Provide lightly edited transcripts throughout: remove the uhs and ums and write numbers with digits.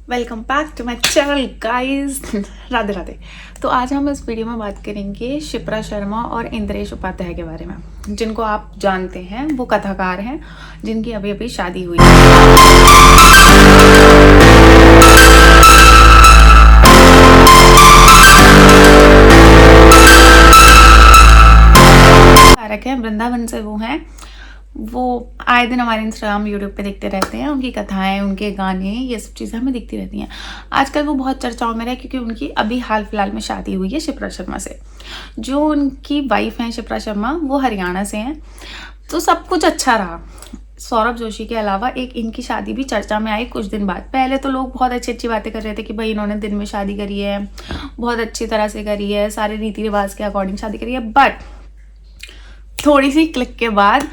Welcome back to my channel guys. Radhe Radhe. तो आज हम इस वीडियो में बात करेंगे शिप्रा शर्मा और इंद्रेश उपाध्याय के बारे में, जिनको आप जानते हैं। वो कथाकार हैं जिनकी अभी अभी शादी हुई है। वृंदावन से वो हैं। वो आए दिन हमारे इंस्टाग्राम यूट्यूब पे देखते रहते हैं। उनकी कथाएं, उनके गाने, ये सब चीज़ें हमें दिखती रहती हैं। आजकल वो बहुत चर्चाओं में रहे क्योंकि उनकी अभी हाल फिलहाल में शादी हुई है शिप्रा शर्मा से। जो उनकी वाइफ हैं शिप्रा शर्मा, वो हरियाणा से हैं। तो सब कुछ अच्छा रहा। सौरभ जोशी के अलावा एक इनकी शादी भी चर्चा में आई कुछ दिन बाद। पहले तो लोग बहुत अच्छी अच्छी बातें कर रहे थे कि भाई इन्होंने दिन में शादी करी है, बहुत अच्छी तरह से करी है, सारे रीति रिवाज के अकॉर्डिंग शादी करी है। बट थोड़ी सी क्लिक के बाद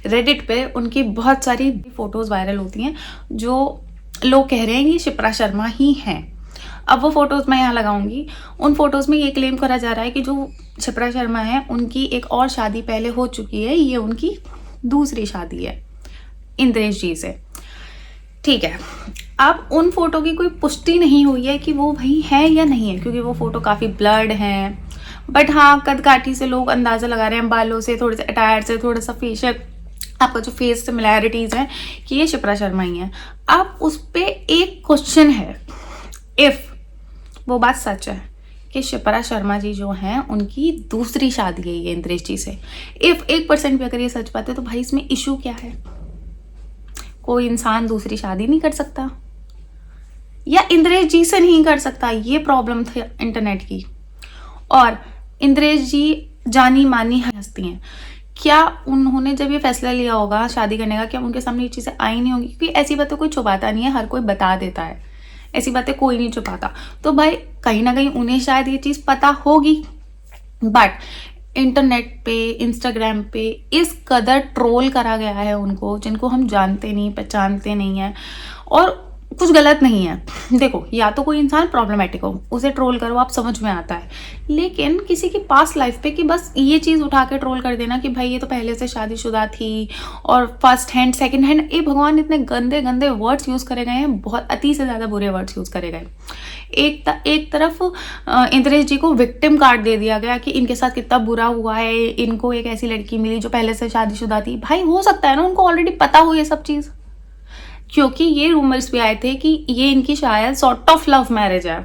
रेडिट पे उनकी बहुत सारी फोटोज वायरल होती हैं जो लोग कह रहे हैं कि शिप्रा शर्मा ही हैं। अब वो फोटोज मैं यहाँ लगाऊंगी। उन फोटोज में ये क्लेम करा जा रहा है कि जो शिप्रा शर्मा है उनकी एक और शादी पहले हो चुकी है। ये उनकी दूसरी शादी है इंद्रेश जी से। ठीक है, अब उन फोटो की कोई पुष्टि नहीं हुई है कि वो वही है या नहीं है, क्योंकि वो फोटो काफ़ी ब्लर्ड हैं। बट हाँ, कदकाठी से लोग अंदाज़ा लगा रहे हैं, बालों से, थोड़े से अटायर से, थोड़ा सा फेशियल, आपका जो फेस सिमिलैरिटीज़ हैं, कि ये शिप्रा शर्मा ही है। अब उस पर एक क्वेश्चन है, इफ़ वो बात सच है कि शिप्रा शर्मा जी जो हैं उनकी दूसरी शादी है ये इंद्रेश जी से, इफ़ 1% भी अगर ये सच बात है, तो भाई इसमें इशू क्या है? कोई इंसान दूसरी शादी नहीं कर सकता या इंद्रेश जी से नहीं कर सकता? ये प्रॉब्लम थी इंटरनेट की। और इंद्रेश जी जानी मानी हस्ती हैं। क्या उन्होंने जब ये फैसला लिया होगा शादी करने का, क्या उनके सामने ये चीज़ें आई नहीं होंगी? क्योंकि ऐसी बातें कोई छुपाता नहीं है, हर कोई बता देता है। ऐसी बातें कोई नहीं छुपाता। तो भाई कहीं ना कहीं उन्हें शायद ये चीज़ पता होगी। बट इंटरनेट पे, इंस्टाग्राम पे इस कदर ट्रोल करा गया है उनको, जिनको हम जानते नहीं, पहचानते नहीं हैं। और कुछ गलत नहीं है। देखो, या तो कोई इंसान प्रॉब्लमेटिक हो, उसे ट्रोल करो, आप समझ में आता है। लेकिन किसी की पास्ट लाइफ पे कि बस ये चीज़ उठा के ट्रोल कर देना कि भाई ये तो पहले से शादीशुदा थी और फर्स्ट हैंड, सेकंड हैंड, ये भगवान इतने गंदे गंदे वर्ड्स यूज़ करे गए हैं, बहुत अति से ज़्यादा बुरे वर्ड्स यूज़ करे गए। एक तरफ इंद्रेश जी को विक्टिम कार्ड दे दिया गया कि इनके साथ कितना बुरा हुआ है, इनको एक ऐसी लड़की मिली जो पहले से शादीशुदा थी। भाई हो सकता है ना उनको ऑलरेडी पता हो ये सब चीज़, क्योंकि ये रूमर्स भी आए थे कि ये इनकी शायद सॉर्ट ऑफ लव मैरिज है,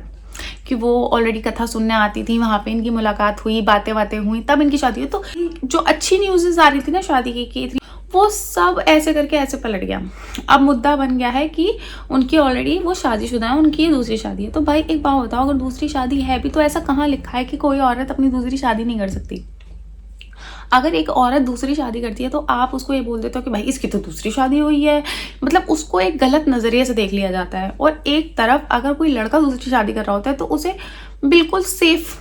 कि वो ऑलरेडी कथा सुनने आती थी, वहाँ पे इनकी मुलाकात हुई, बातें हुई, तब इनकी शादी हुई। तो जो अच्छी न्यूज़ आ रही थी ना शादी की थी, वो सब ऐसे करके ऐसे पलट गया। अब मुद्दा बन गया है कि उनकी ऑलरेडी वो शादीशुदा है, उनकी दूसरी शादी है। तो भाई एक बात बताओ, अगर दूसरी शादी है भी तो ऐसा कहाँ लिखा है कि कोई औरत अपनी दूसरी शादी नहीं कर सकती? अगर एक औरत दूसरी शादी करती है तो आप उसको ये बोल देते हो कि भाई इसकी तो दूसरी शादी हुई है, मतलब उसको एक गलत नज़रिए से देख लिया जाता है। और एक तरफ अगर कोई लड़का दूसरी शादी कर रहा होता है तो उसे बिल्कुल सेफ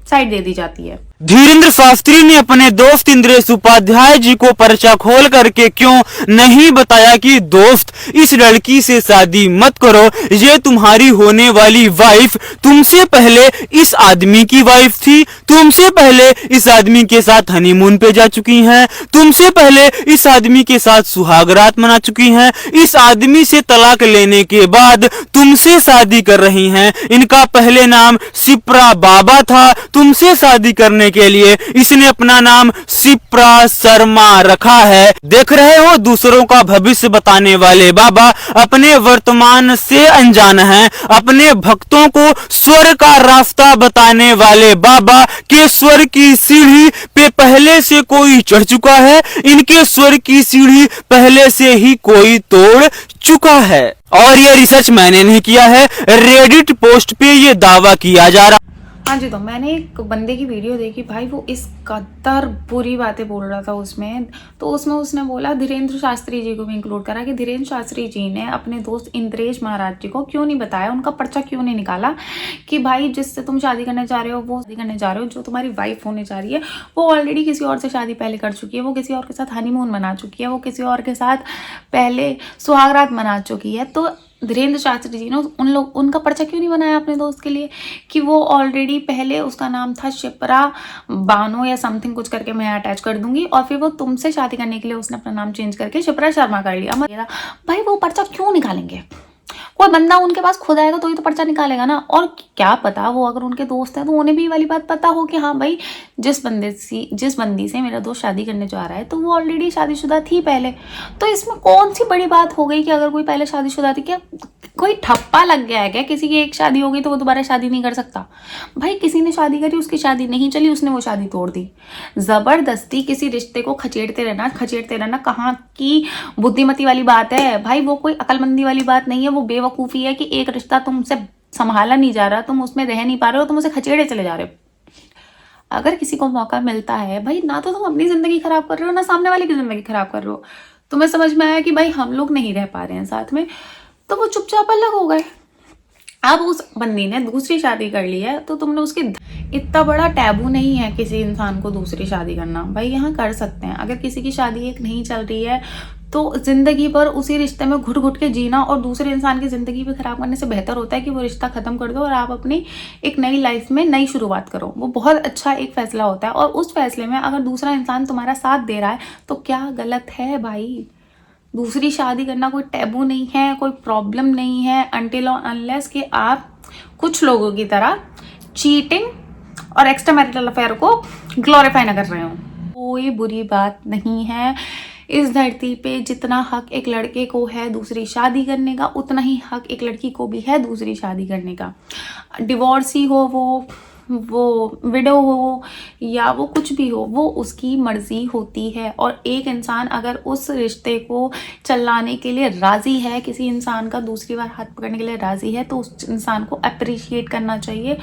साइड दे दी जाती है। धीरेन्द्र शास्त्री ने अपने दोस्त इंद्रेश उपाध्याय जी को पर्चा खोल करके क्यों नहीं बताया कि दोस्त, इस लड़की से शादी मत करो, ये तुम्हारी होने वाली वाइफ तुमसे पहले इस आदमी की वाइफ थी, तुमसे पहले इस आदमी के साथ हनीमून पे जा चुकी हैं, तुमसे पहले इस आदमी के साथ सुहागरात मना चुकी हैं, इस आदमी से तलाक लेने के बाद तुमसे शादी कर रही हैं। इनका पहले नाम शिप्रा बाबा था, तुमसे शादी करने के लिए इसने अपना नाम शिप्रा शर्मा रखा है। देख रहे हो, दूसरों का भविष्य बताने वाले बाबा अपने वर्तमान से अनजान हैं। अपने भक्तों को स्वर्ग का रास्ता बताने वाले बाबा के स्वर्ग की सीढ़ी पे पहले से कोई चढ़ चुका है, इनके स्वर्ग की सीढ़ी पहले से ही कोई तोड़ चुका है। और ये रिसर्च मैंने नहीं किया है, रेडिट पोस्ट पे ये दावा किया जा रहा। हाँ जी, तो मैंने एक बंदे की वीडियो देखी भाई, वो इस कदर बुरी बातें बोल रहा था उसमें। तो उसमें उसने बोला, धीरेन्द्र शास्त्री जी को भी इंक्लूड करा, कि धीरेन्द्र शास्त्री जी ने अपने दोस्त इंद्रेश महाराज जी को क्यों नहीं बताया, उनका पर्चा क्यों नहीं निकाला कि भाई जिससे तुम शादी करने जा रहे हो, वो शादी करने जा रहे हो, जो तुम्हारी वाइफ होने जा रही है, वो ऑलरेडी किसी और से शादी पहले कर चुकी है, वो किसी और के साथ हनीमून मना चुकी है, वो किसी और के साथ पहले सुहागरात मना चुकी है। तो धीरेन्द्र शास्त्री जी ने उनका पर्चा क्यों नहीं बनाया अपने दोस्त के लिए, कि वो ऑलरेडी पहले उसका नाम था शिप्रा बानो या समथिंग कुछ करके मैं अटैच कर दूंगी, और फिर वो तुमसे शादी करने के लिए उसने अपना नाम चेंज करके शिप्रा शर्मा कर लिया। भाई वो पर्चा क्यों निकालेंगे? कोई बंदा उनके पास खुद आएगा तो ही तो पर्चा निकालेगा ना। और क्या पता वो अगर उनके दोस्त हैं तो उन्हें भी ये वाली बात पता हो कि हाँ भाई जिस बंदी से मेरा दोस्त शादी करने जा रहा है तो वो ऑलरेडी शादीशुदा थी पहले। तो इसमें कौन सी बड़ी बात हो गई कि अगर कोई पहले शादीशुदा थी, क्या कोई ठप्पा लग गया है क्या? किसी की एक शादी हो गई तो वो दोबारा शादी नहीं कर सकता? भाई किसी ने शादी करी, उसकी शादी नहीं चली, उसने वो शादी तोड़ दी। जबरदस्ती किसी रिश्ते को खचेड़ते रहना कहाँ की बुद्धिमती वाली बात है भाई? वो कोई अकलमंदी वाली बात नहीं है, वो बेवकूफ़ी है कि एक रिश्ता तुमसे संभाला नहीं जा रहा, तुम उसमें रह नहीं पा रहे हो, तुम उसे खचेड़े चले जा रहे हो। अगर किसी को मौका मिलता है भाई, ना तो तुम अपनी जिंदगी खराब कर रहे हो ना सामने वाले की जिंदगी खराब कर रहे हो। तुम्हें समझ में आया कि भाई हम लोग नहीं रह पा रहे हैं साथ में, तो वो चुपचाप अलग हो गए। अब उस बंदी ने दूसरी शादी कर ली है तो तुमने उसकी, इतना बड़ा टैबू नहीं है किसी इंसान को दूसरी शादी करना। भाई यहाँ कर सकते हैं। अगर किसी की शादी एक नहीं चल रही है तो जिंदगी भर उसी रिश्ते में घुट घुट के जीना और दूसरे इंसान की जिंदगी भी खराब करने से बेहतर होता है कि वो रिश्ता खत्म कर दो और आप अपनी एक नई लाइफ में नई शुरुआत करो। वो बहुत अच्छा एक फैसला होता है। और उस फैसले में अगर दूसरा इंसान तुम्हारा साथ दे रहा है तो क्या गलत है भाई? दूसरी शादी करना कोई टैबू नहीं है, कोई प्रॉब्लम नहीं है, अनटिल और अनलेस कि आप कुछ लोगों की तरह चीटिंग और एक्स्ट्रा मैरिटल अफेयर को ग्लोरीफाई ना कर रहे हो। कोई बुरी बात नहीं है। इस धरती पे जितना हक एक लड़के को है दूसरी शादी करने का, उतना ही हक एक लड़की को भी है दूसरी शादी करने का। डिवोर्सी हो वो विडो हो या वो कुछ भी हो, वो उसकी मर्जी होती है। और एक इंसान अगर उस रिश्ते को चलाने के लिए राज़ी है, किसी इंसान का दूसरी बार हाथ पकड़ने के लिए राज़ी है, तो उस इंसान को अप्रिशिएट करना चाहिए,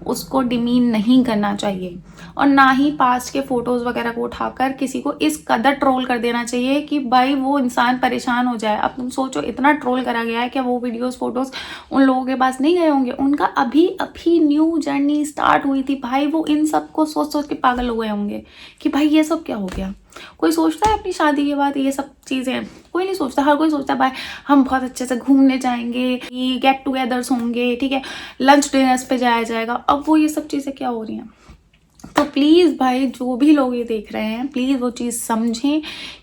उसको डिमीन नहीं करना चाहिए। और ना ही पास्ट के फोटोज़ वगैरह को उठाकर किसी को इस कदर ट्रोल कर देना चाहिए कि भाई वो इंसान परेशान हो जाए। अब तुम सोचो, इतना ट्रोल करा गया है कि वो वीडियोस फोटोज़ उन लोगों के पास नहीं गए होंगे। उनका अभी न्यू जर्नी स्टार्ट हुई थी भाई, वो इन सब को सोच सोच के पागल हो गए होंगे कि भाई ये सब क्या हो गया। कोई सोचता है अपनी शादी के बाद ये सब चीज़ें? कोई नहीं सोचता। हर कोई सोचता है भाई हम बहुत अच्छे से घूमने जाएंगे, गेट टुगेदर्स होंगे, ठीक है, लंच डिनर्स पे जाया जाएगा। अब वो ये सब चीज़ें क्या हो रही हैं? तो प्लीज़ भाई जो भी लोग ये देख रहे हैं, प्लीज़ वो चीज़ समझें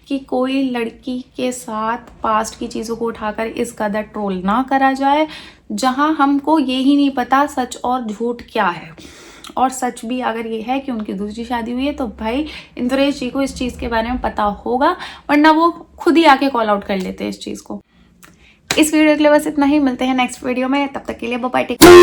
कि कोई लड़की के साथ पास्ट की चीज़ों को उठाकर इस कदर ट्रोल ना करा जाए जहां हमको ये ही नहीं पता सच और झूठ क्या है। और सच भी अगर ये है कि उनकी दूसरी शादी हुई है तो भाई इंद्रेश जी को इस चीज़ के बारे में पता होगा, वरना वो खुद ही आके कॉल आउट कर लेते हैं इस चीज़ को। इस वीडियो के लिए बस इतना ही। मिलते हैं नेक्स्ट वीडियो में, तब तक के लिए बाय बाय, टेक केयर।